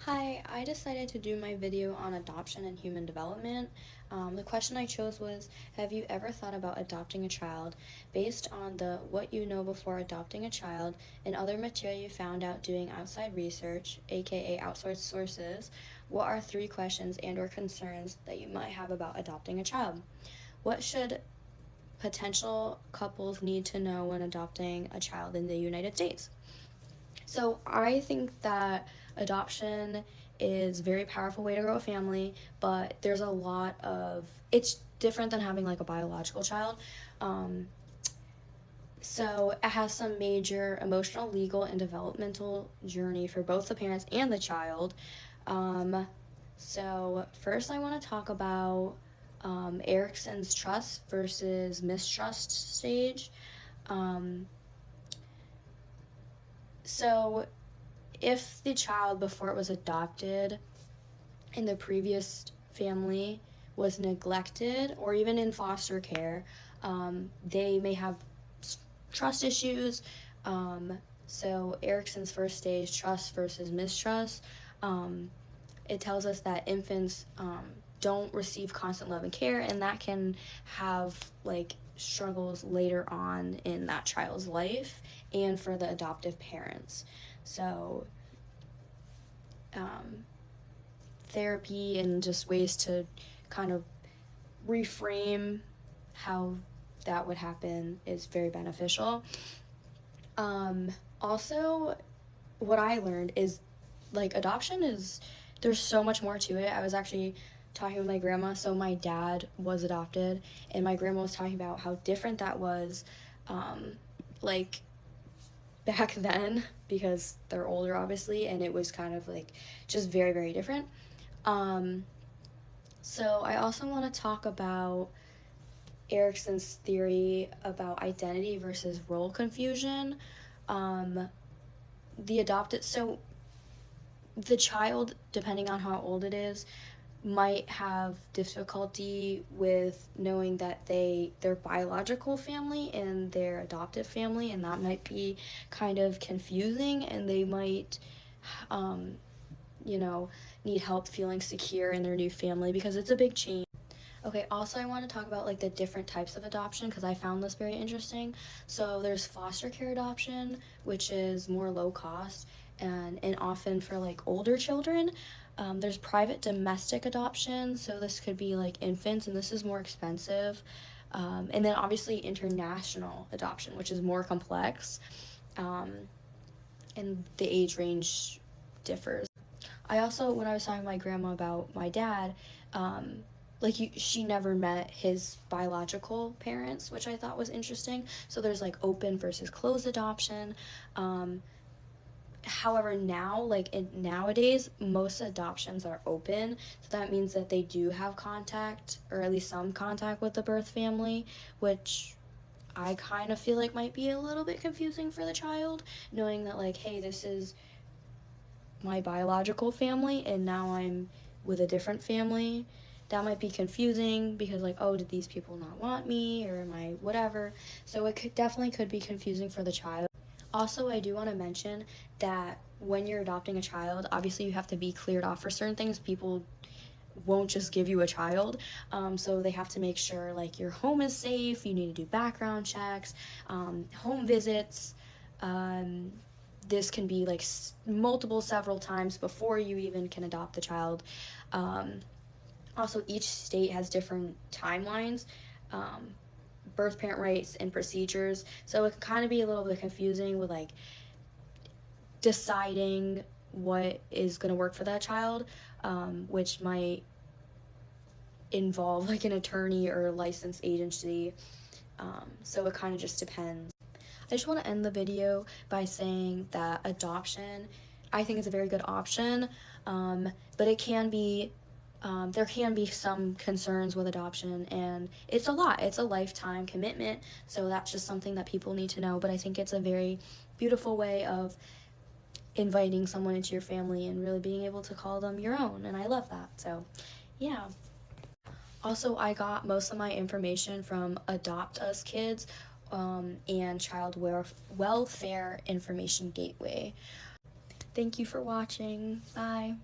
Hi, I decided to do my video on adoption and human development. The question I chose was, have you ever thought about adopting a child? Based on the what you know before adopting a child and other material you found out doing outside research, aka outsourced sources, what are three questions and or concerns that you might have about adopting a child? What should potential couples need to know when adopting a child in the United States? So I think that adoption is a very powerful way to grow a family, but there's a lot of it's different than having like a biological child. Um, so it has some major emotional, legal, and developmental journey for both the parents and the child. Um, so first, I want to talk about Erickson's trust versus mistrust stage. Um, so if the child before it was adopted in the previous family was neglected or even in foster care, they may have trust issues. So Erickson's first stage, trust versus mistrust, um, it tells us that infants don't receive constant love and care, and that can have like struggles later on in that child's life and for the adoptive parents. So um, therapy and just ways to kind of reframe how that would happen is very beneficial. Um, Also, what I learned is like adoption is there's so much more to it. I was actually talking with my grandma. So my dad was adopted, and my grandma was talking about how different that was, um, like back then because they're older, obviously, and it was kind of like just very very different. Um, So I also want to talk about Erickson's theory about identity versus role confusion. Um, the adopted, so the child, depending on how old it is, might have difficulty with knowing that their biological family and their adoptive family, and that might be kind of confusing, and they might um, you know, need help feeling secure in their new family because it's a big change. Okay, also I want to talk about like the different types of adoption because I found this very interesting. So there's foster care adoption, which is more low cost and often for like older children. There's private domestic adoption, so this could be like infants, and this is more expensive. And then obviously international adoption, which is more complex, um, and the age range differs. I also, when I was talking to my grandma about my dad, um, she never met his biological parents, which I thought was interesting. So there's like open versus closed adoption. Um, However, now, nowadays, most adoptions are open. So that means that they do have contact, or at least some contact with the birth family, which I kind of feel like might be a little bit confusing for the child, knowing that, like, hey, this is my biological family and now I'm with a different family. That might be confusing because like, oh, did these people not want me or am I whatever? So it definitely could be confusing for the child. Also, I do want to mention that when you're adopting a child, obviously you have to be cleared off for certain things. People won't just give you a child, so they have to make sure like your home is safe. You need to do background checks, home visits. um, this can be like multiple several times before you even can adopt the child. um, Also, each state has different timelines, um, birth parent rights and procedures, so it can kind of be a little bit confusing with like deciding what is going to work for that child, which might involve like an attorney or a licensed agency. So it kind of just depends. I just want to end the video by saying that adoption, I think, is a very good option, but it can be, there can be some concerns with adoption, and it's a lot. It's a lifetime commitment, so that's just something that people need to know. But I think it's a very beautiful way of inviting someone into your family and really being able to call them your own, and I love that. So, yeah. Also, I got most of my information from Adopt Us Kids, and Welfare Information Gateway. Thank you for watching. Bye.